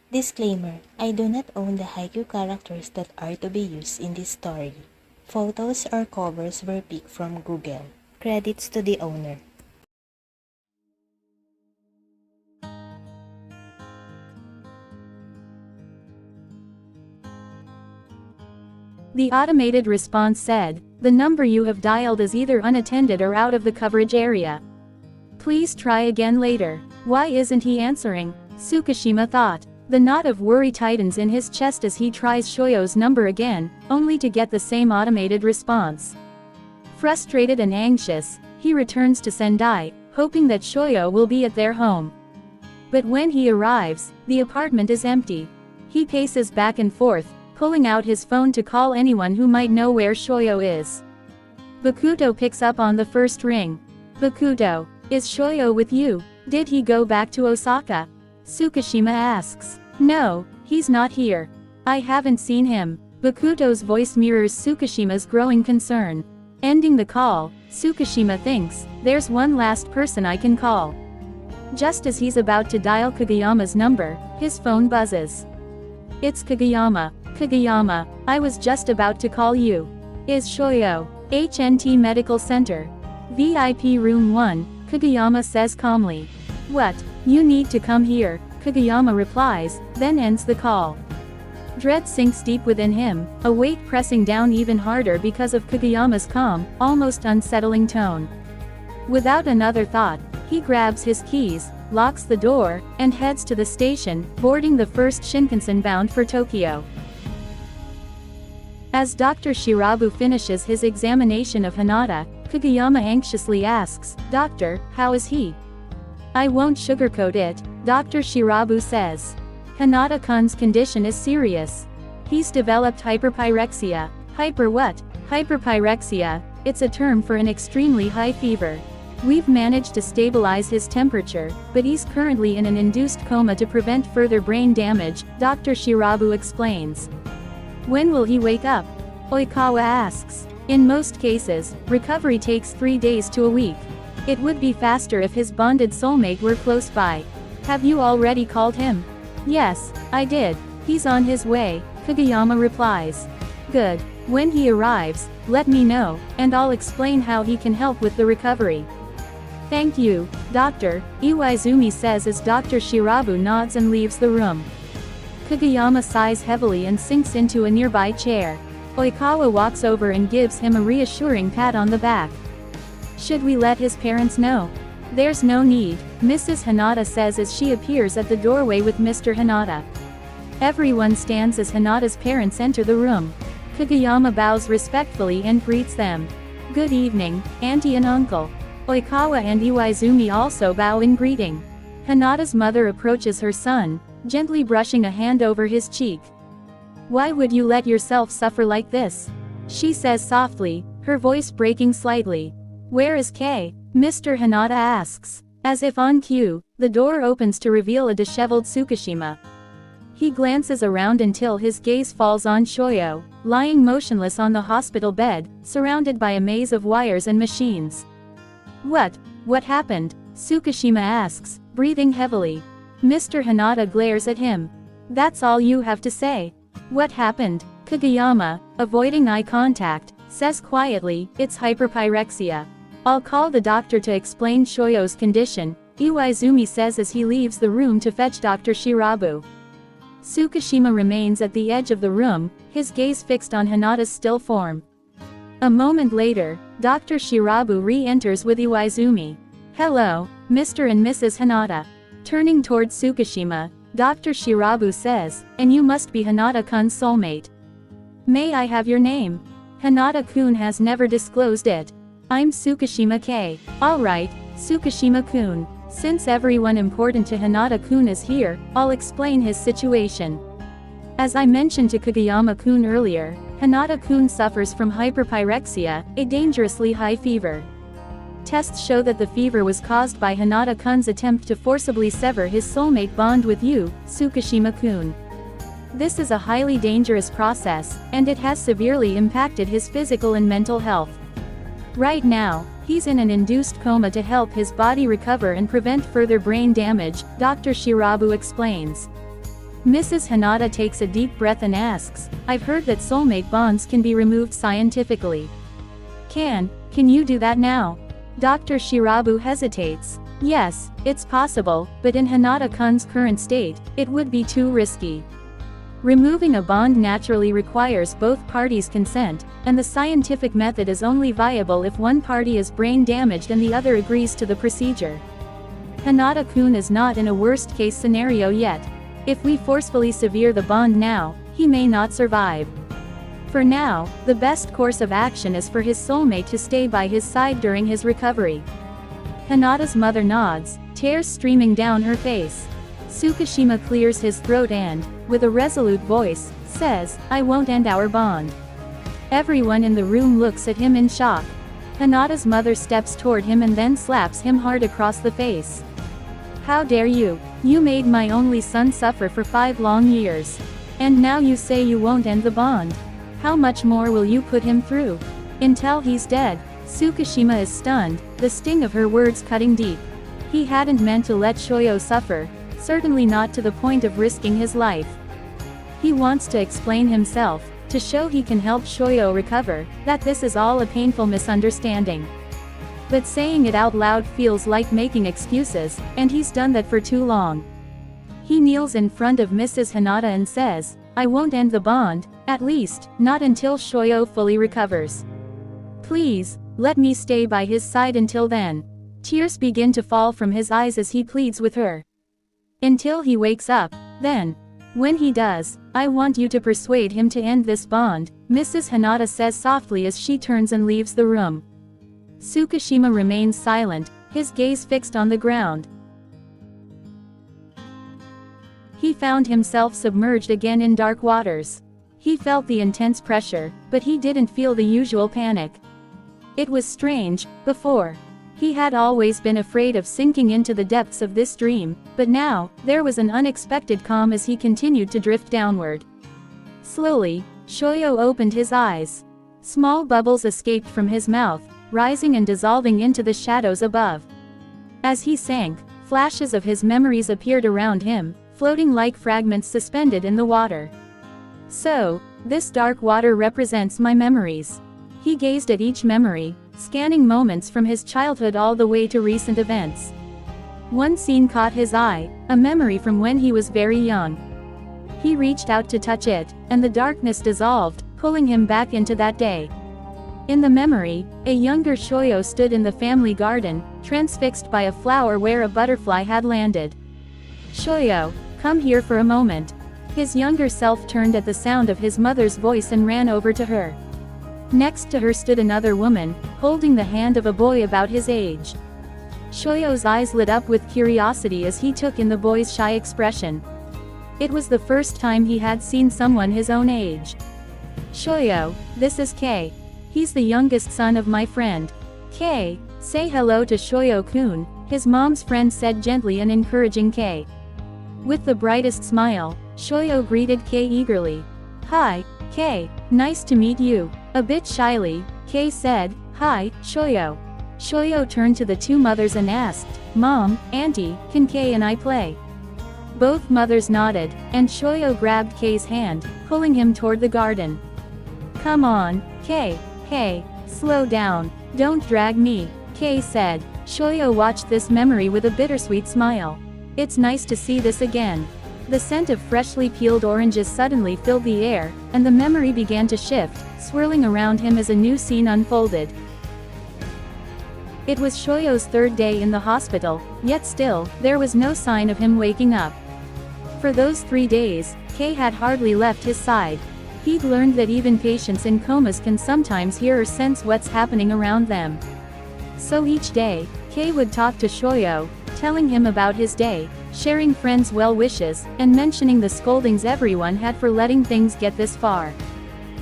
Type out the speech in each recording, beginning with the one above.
Disclaimer: I do not own the haiku characters that are to be used in this story. Photos or covers were picked from Google. Credits to the owner. The automated response said, "The number you have dialed is either unattended or out of the coverage area. Please try again later." Why isn't he answering? TsukiHina thought. The knot of worry tightens in his chest as he tries Shōyō's number again, only to get the same automated response. Frustrated and anxious, he returns to Sendai, hoping that Shōyō will be at their home. But when he arrives, the apartment is empty. He paces back and forth, pulling out his phone to call anyone who might know where Shōyō is. Bakuto picks up on the first ring. "Bakuto, is Shōyō with you? Did he go back to Osaka?" TsukiHina asks. "No, he's not here. I haven't seen him." Bakuto's voice mirrors TsukiHina's growing concern. Ending the call, TsukiHina thinks, "There's one last person I can call." Just as he's about to dial Kageyama's number, his phone buzzes. It's Kageyama. "Kageyama, I was just about to call you. Is Shōyō?" "HNT Medical Center. VIP Room 1, Kageyama says calmly. "What? You need to come here," Kageyama replies, then ends the call. Dread sinks deep within him, a weight pressing down even harder because of Kageyama's calm, almost unsettling tone. Without another thought, he grabs his keys, locks the door, and heads to the station, boarding the first Shinkansen bound for Tokyo. As Dr. Shirabu finishes his examination of Hinata, Kageyama anxiously asks, "Doctor, how is he?" "I won't sugarcoat it," Dr. Shirabu says. "Hinata-kun's condition is serious. He's developed hyperpyrexia." "Hyper what?" "Hyperpyrexia, it's a term for an extremely high fever. We've managed to stabilize his temperature, but he's currently in an induced coma to prevent further brain damage," Dr. Shirabu explains. "When will he wake up?" Oikawa asks. "In most cases, recovery takes 3 days to a week. It would be faster if his bonded soulmate were close by." "Have you already called him?" "Yes, I did. He's on his way," Kageyama replies. "Good. When he arrives, let me know, and I'll explain how he can help with the recovery." "Thank you, Doctor," Iwaizumi says as Dr. Shirabu nods and leaves the room. Kageyama sighs heavily and sinks into a nearby chair. Oikawa walks over and gives him a reassuring pat on the back. "Should we let his parents know?" "There's no need," Mrs. Hinata says as she appears at the doorway with Mr. Hinata. Everyone stands as Hinata's parents enter the room. Kageyama bows respectfully and greets them. "Good evening, Auntie and Uncle." Oikawa and Iwaizumi also bow in greeting. Hinata's mother approaches her son, gently brushing a hand over his cheek. "Why would you let yourself suffer like this?" she says softly, her voice breaking slightly. "Where is Kei?" Mr. Hinata asks. As if on cue, the door opens to reveal a disheveled TsukiHina. He glances around until his gaze falls on Shōyō, lying motionless on the hospital bed, surrounded by a maze of wires and machines. What happened?" TsukiHina asks, breathing heavily. Mr. Hinata glares at him. "That's all you have to say?" "What happened?" Kageyama, avoiding eye contact, says quietly, "It's hyperpyrexia. I'll call the doctor to explain Shōyō's condition," Iwaizumi says as he leaves the room to fetch Dr. Shirabu. TsukiHina remains at the edge of the room, his gaze fixed on Hinata's still form. A moment later, Dr. Shirabu re-enters with Iwaizumi. "Hello, Mr. and Mrs. Hinata." Turning towards TsukiHina, Dr. Shirabu says, "And you must be Hinata-kun's soulmate. May I have your name?" "Hinata-kun has never disclosed it. I'm Tsukishima Kei." "Alright, Tsukishima-kun. Since everyone important to Hinata-kun is here, I'll explain his situation. As I mentioned to Kageyama-kun earlier, Hinata-kun suffers from hyperpyrexia, a dangerously high fever. Tests show that the fever was caused by Hinata-kun's attempt to forcibly sever his soulmate bond with you, Tsukishima-kun. This is a highly dangerous process, and it has severely impacted his physical and mental health. Right now, he's in an induced coma to help his body recover and prevent further brain damage," Dr. Shirabu explains. Mrs. Hinata takes a deep breath and asks, I've heard that soulmate bonds can be removed scientifically. Can you do that now? Dr. Shirabu hesitates. Yes, it's possible, but in Hinata-kun's current state, it would be too risky. Removing a bond naturally requires both parties' consent, and the scientific method is only viable if one party is brain damaged and the other agrees to the procedure. Hinata-kun is not in a worst-case scenario yet. If we forcefully sever the bond now, he may not survive. For now, the best course of action is for his soulmate to stay by his side during his recovery. Hinata's mother nods, tears streaming down her face. Tsukishima clears his throat and, with a resolute voice, says, I won't end our bond. Everyone in the room looks at him in shock. Hinata's mother steps toward him and then slaps him hard across the face. How dare you? You made my only son suffer for 5 long years. And now you say you won't end the bond. How much more will you put him through? Until he's dead. Tsukishima is stunned, the sting of her words cutting deep. He hadn't meant to let Shōyō suffer, certainly not to the point of risking his life. He wants to explain himself, to show he can help Shōyō recover, that this is all a painful misunderstanding. But saying it out loud feels like making excuses, and he's done that for too long. He kneels in front of Mrs. Hinata and says, I won't end the bond, at least, not until Shōyō fully recovers. Please, let me stay by his side until then. Tears begin to fall from his eyes as he pleads with her. Until he wakes up, then. When he does, I want you to persuade him to end this bond, Mrs. Hinata says softly as she turns and leaves the room. Tsukishima remains silent, his gaze fixed on the ground. He found himself submerged again in dark waters. He felt the intense pressure, but he didn't feel the usual panic. It was strange. Before, he had always been afraid of sinking into the depths of this dream, but now, there was an unexpected calm as he continued to drift downward. Slowly, Shōyō opened his eyes. Small bubbles escaped from his mouth, rising and dissolving into the shadows above. As he sank, flashes of his memories appeared around him, floating like fragments suspended in the water. So, this dark water represents my memories. He gazed at each memory, scanning moments from his childhood all the way to recent events. One scene caught his eye, a memory from when he was very young. He reached out to touch it, and the darkness dissolved, pulling him back into that day. In the memory, a younger Shōyō stood in the family garden, transfixed by a flower where a butterfly had landed. Shōyō, come here for a moment. His younger self turned at the sound of his mother's voice and ran over to her. Next to her stood another woman, holding the hand of a boy about his age. Shōyō's eyes lit up with curiosity as he took in the boy's shy expression. It was the first time he had seen someone his own age. Shōyō, this is Kei. He's the youngest son of my friend. Kei, say hello to Shōyō-kun, his mom's friend said gently and encouraging Kei. With the brightest smile, Shōyō greeted Kei eagerly. Hi, Kei, nice to meet you. A bit shyly, Kei said, Hi, Shōyō. Shōyō turned to the two mothers and asked, Mom, Auntie, can Kei and I play? Both mothers nodded, and Shōyō grabbed Kei's hand, pulling him toward the garden. Come on, Kei. Hey, slow down. Don't drag me, Kei said. Shōyō watched this memory with a bittersweet smile. It's nice to see this again. The scent of freshly peeled oranges suddenly filled the air, and the memory began to shift, swirling around him as a new scene unfolded. It was Shōyō's third day in the hospital, yet still, there was no sign of him waking up. For those 3 days, Kei had hardly left his side. He'd learned that even patients in comas can sometimes hear or sense what's happening around them. So each day, Kei would talk to Shōyō, telling him about his day, sharing friends' well wishes, and mentioning the scoldings everyone had for letting things get this far.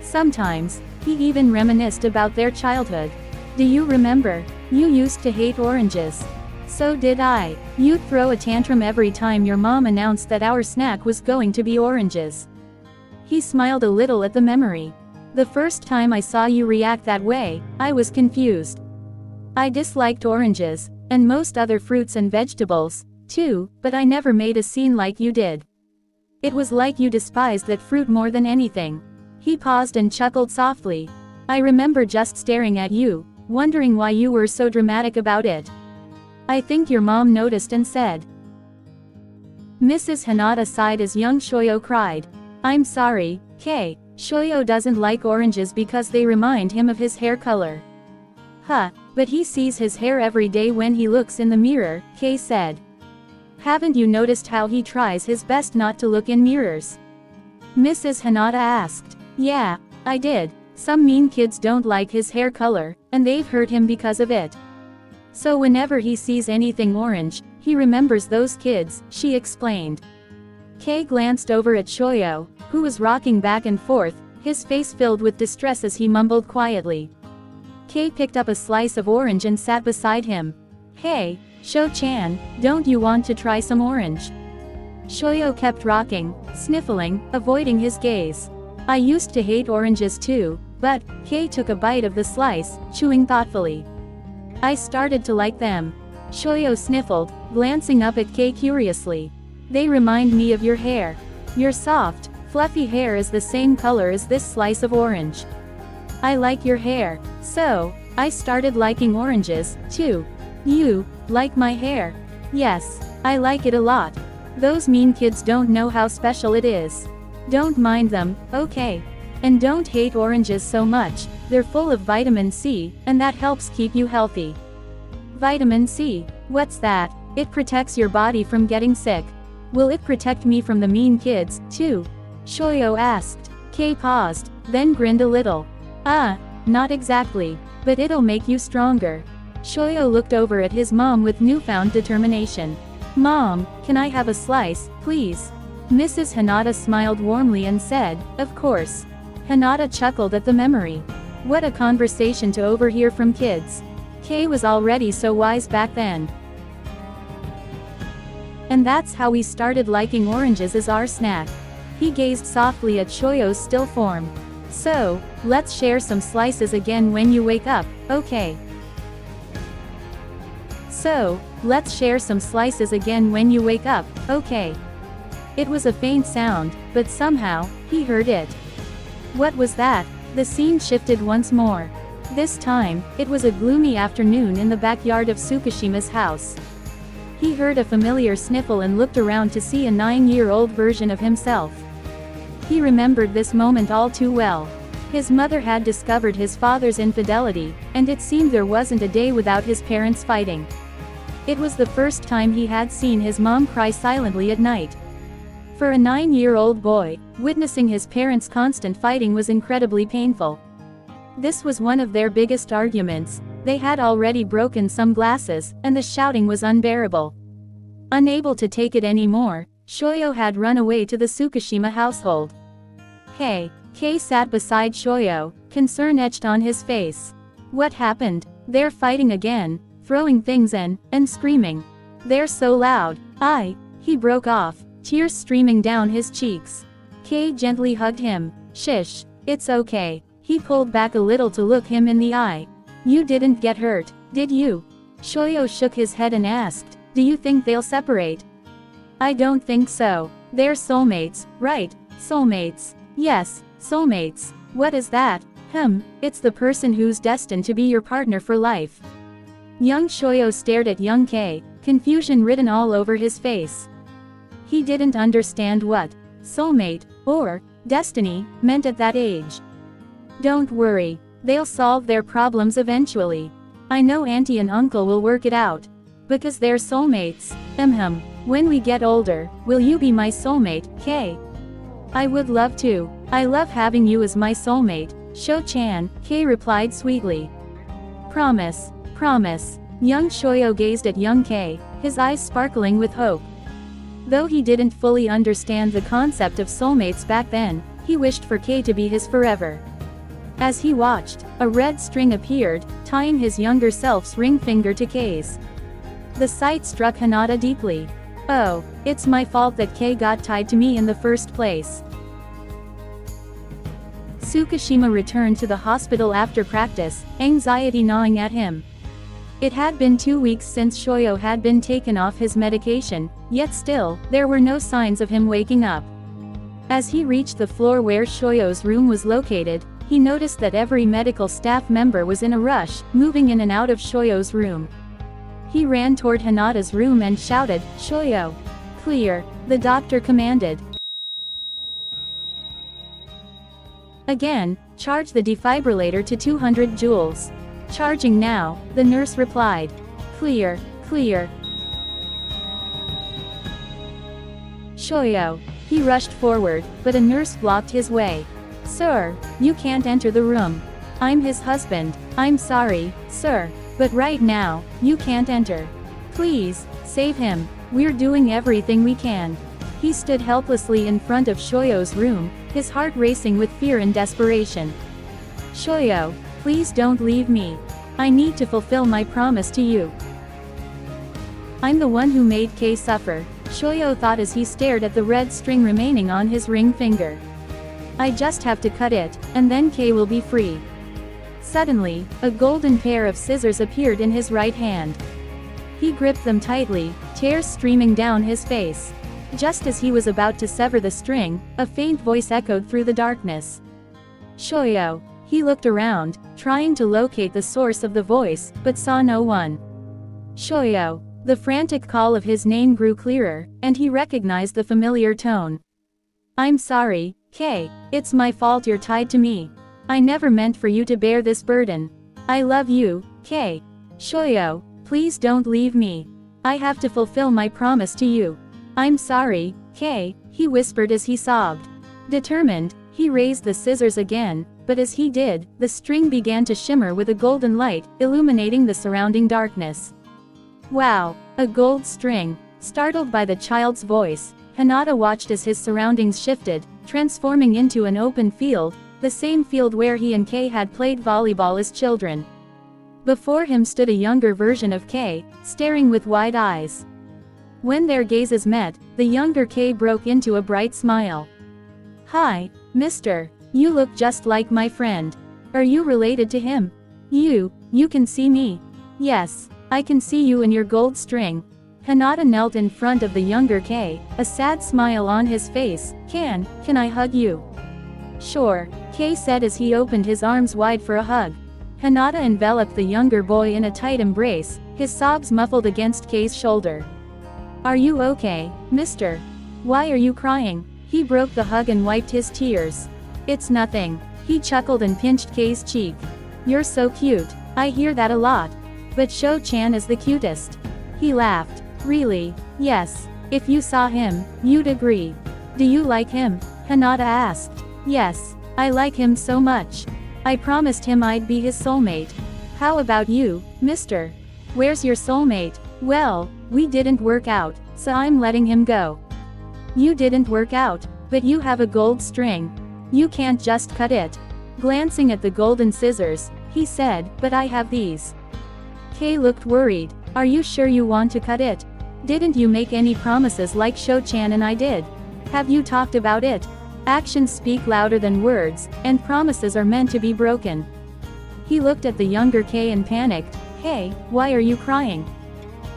Sometimes, he even reminisced about their childhood. Do you remember? You used to hate oranges. So did I. You'd throw a tantrum every time your mom announced that our snack was going to be oranges. He smiled a little at the memory. The first time I saw you react that way, I was confused. I disliked oranges, and most other fruits and vegetables, too, but I never made a scene like you did. It was like you despised that fruit more than anything. He paused and chuckled softly. I remember just staring at you, wondering why you were so dramatic about it. I think your mom noticed and said. Mrs. Hinata sighed as young Shōyō cried. I'm sorry, Kei. Shōyō doesn't like oranges because they remind him of his hair color. Huh, but he sees his hair every day when he looks in the mirror, Kei said. Haven't you noticed how he tries his best not to look in mirrors? Mrs. Hinata asked. Yeah, I did. Some mean kids don't like his hair color, and they've hurt him because of it. So whenever he sees anything orange, he remembers those kids, she explained. Kei glanced over at Shōyō, who was rocking back and forth, his face filled with distress as he mumbled quietly. Kei picked up a slice of orange and sat beside him. Hey, Sho-chan, don't you want to try some orange? Shōyō kept rocking, sniffling, avoiding his gaze. I used to hate oranges too, but, Kei took a bite of the slice, chewing thoughtfully. I started to like them. Shōyō sniffled, glancing up at Kei curiously. They remind me of your hair. Your soft, fluffy hair is the same color as this slice of orange. I like your hair, so, I started liking oranges, too. You like my hair? Yes, I like it a lot. Those mean kids don't know how special it is. Don't mind them, okay? And don't hate oranges so much, they're full of vitamin C, and that helps keep you healthy. Vitamin C, what's that? It protects your body from getting sick. Will it protect me from the mean kids, too? Shōyō asked. Kei paused, then grinned a little. Not exactly, but it'll make you stronger. Shōyō looked over at his mom with newfound determination. Mom, can I have a slice, please? Mrs. Hinata smiled warmly and said, of course. Hinata chuckled at the memory. What a conversation to overhear from kids. Kei was already so wise back then. And that's how we started liking oranges as our snack. He gazed softly at Shōyō's still form. So, let's share some slices again when you wake up, okay? So, let's share some slices again when you wake up, okay? It was a faint sound, but somehow, he heard it. What was that? The scene shifted once more. This time, it was a gloomy afternoon in the backyard of Tsukishima's house. He heard a familiar sniffle and looked around to see a 9-year-old version of himself. He remembered this moment all too well. His mother had discovered his father's infidelity, and it seemed there wasn't a day without his parents fighting. It was the first time he had seen his mom cry silently at night. For a 9-year-old boy, witnessing his parents' constant fighting was incredibly painful. This was one of their biggest arguments. They had already broken some glasses, and the shouting was unbearable. Unable to take it anymore, Shōyō had run away to the Tsukishima household. Hey, Kei sat beside Shōyō, concern etched on his face. What happened? They're fighting again, throwing things and screaming. They're so loud. He broke off, tears streaming down his cheeks. Kei gently hugged him. Shish, it's okay. He pulled back a little to look him in the eye. You didn't get hurt, did you? Shōyō shook his head and asked, do you think they'll separate? I don't think so. They're soulmates, right? Soulmates. Yes, soulmates. What is that? It's the person who's destined to be your partner for life. Young Shōyō stared at young Kei, confusion written all over his face. He didn't understand what soulmate, or destiny, meant at that age. Don't worry. They'll solve their problems eventually. I know auntie and uncle will work it out. Because they're soulmates. When we get older, will you be my soulmate, Kei? I would love to. I love having you as my soulmate, Sho-chan, Kei replied sweetly. Promise. Promise. Young Shōyō gazed at young Kei, his eyes sparkling with hope. Though he didn't fully understand the concept of soulmates back then, he wished for Kei to be his forever. As he watched, a red string appeared, tying his younger self's ring finger to Kei's. The sight struck Hinata deeply. Oh, it's my fault that Kei got tied to me in the first place. Tsukishima returned to the hospital after practice, anxiety gnawing at him. It had been 2 weeks since Shōyō had been taken off his medication, yet still, there were no signs of him waking up. As he reached the floor where Shōyō's room was located, he noticed that every medical staff member was in a rush, moving in and out of Shōyō's room. He ran toward Hinata's room and shouted, "Shōyō! Clear!" the doctor commanded. Again, charge the defibrillator to 200 joules. Charging now, the nurse replied. Clear, clear. Shōyō. He rushed forward, but a nurse blocked his way. Sir, you can't enter the room. I'm his husband. I'm sorry, sir, but right now, you can't enter. Please, save him. We're doing everything we can. He stood helplessly in front of Shōyō's room, his heart racing with fear and desperation. Shōyō, please don't leave me. I need to fulfill my promise to you. I'm the one who made Kei suffer, Shōyō thought as he stared at the red string remaining on his ring finger. I just have to cut it, and then Kei will be free. Suddenly, a golden pair of scissors appeared in his right hand. He gripped them tightly, tears streaming down his face. Just as he was about to sever the string, a faint voice echoed through the darkness. Shōyō. He looked around, trying to locate the source of the voice, but saw no one. Shōyō. The frantic call of his name grew clearer, and he recognized the familiar tone. I'm sorry, Kei. It's my fault you're tied to me. I never meant for you to bear this burden. I love you, Kei. Shōyō, please don't leave me. I have to fulfill my promise to you. I'm sorry, Kei, he whispered as he sobbed. Determined, he raised the scissors again, but as he did, the string began to shimmer with a golden light, illuminating the surrounding darkness. Wow, a gold string. Startled by the child's voice, Hinata watched as his surroundings shifted, transforming into an open field, the same field where he and Kei had played volleyball as children. Before him stood a younger version of Kei, staring with wide eyes. When their gazes met, the younger Kei broke into a bright smile. Hi, mister. You look just like my friend. Are you related to him? You can see me. Yes. I can see you in your gold string. Hinata knelt in front of the younger Kei, a sad smile on his face. Can I hug you? Sure, Kei said as he opened his arms wide for a hug. Hinata enveloped the younger boy in a tight embrace, his sobs muffled against Kei's shoulder. Are you okay, mister? Why are you crying? He broke the hug and wiped his tears. It's nothing. He chuckled and pinched Kei's cheek. You're so cute. I hear that a lot. But Shō-chan is the cutest. He laughed. Really? Yes. If you saw him, you'd agree. Do you like him? Hinata asked. Yes. I like him so much. I promised him I'd be his soulmate. How about you, mister? Where's your soulmate? Well, we didn't work out, so I'm letting him go. You didn't work out, but you have a gold string. You can't just cut it. Glancing at the golden scissors, he said, but I have these. Kei looked worried. Are you sure you want to cut it? Didn't you make any promises like Shō-chan and I did? Have you talked about it? Actions speak louder than words, and promises are meant to be broken. He looked at the younger Kei and panicked. Hey, why are you crying?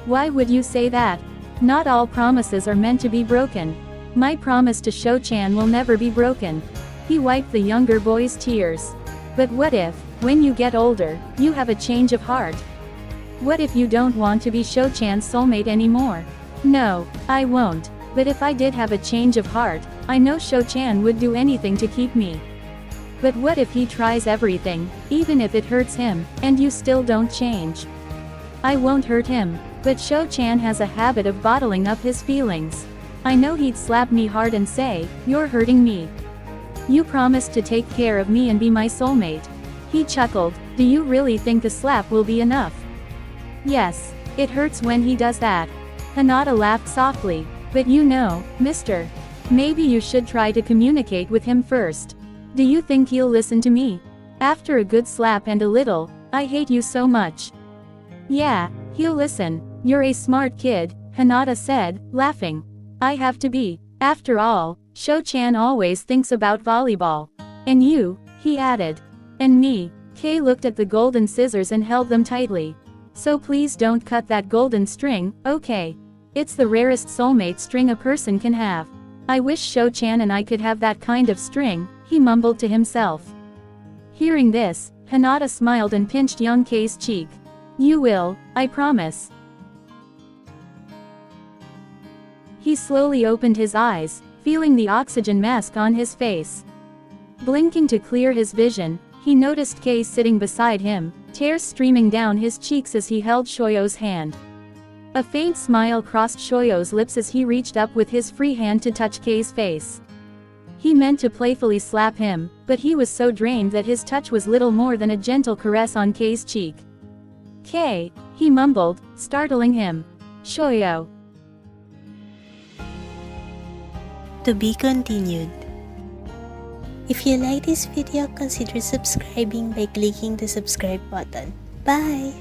Why would you say that? Not all promises are meant to be broken. My promise to Shō-chan will never be broken. He wiped the younger boy's tears. But what if, when you get older, you have a change of heart? What if you don't want to be Shō-chan's soulmate anymore? No, I won't. But if I did have a change of heart, I know Shō-chan would do anything to keep me. But what if he tries everything, even if it hurts him, and you still don't change? I won't hurt him, but Shō-chan has a habit of bottling up his feelings. I know he'd slap me hard and say, "You're hurting me. You promised to take care of me and be my soulmate." He chuckled. Do you really think a slap will be enough? Yes, it hurts when he does that. Hinata laughed softly. But you know, mister, maybe you should try to communicate with him first. Do you think he'll listen to me? After a good slap and a little, "I hate you so much." Yeah, he'll listen. You're a smart kid, Hinata said, laughing. I have to be. After all, Shō-chan always thinks about volleyball. And you, he added. And me. Kei looked at the golden scissors and held them tightly. So please don't cut that golden string, okay? It's the rarest soulmate string a person can have. I wish Sho-chan and I could have that kind of string, he mumbled to himself. Hearing this, Hinata smiled and pinched young Kei's cheek. You will, I promise. He slowly opened his eyes, feeling the oxygen mask on his face. Blinking to clear his vision, he noticed Kei sitting beside him, tears streaming down his cheeks as he held Shōyō's hand. A faint smile crossed Shōyō's lips as he reached up with his free hand to touch Kei's face. He meant to playfully slap him, but he was so drained that his touch was little more than a gentle caress on Kei's cheek. Kei, he mumbled, startling him. Shōyō. To be continued. If you like this video, consider subscribing by clicking the subscribe button. Bye!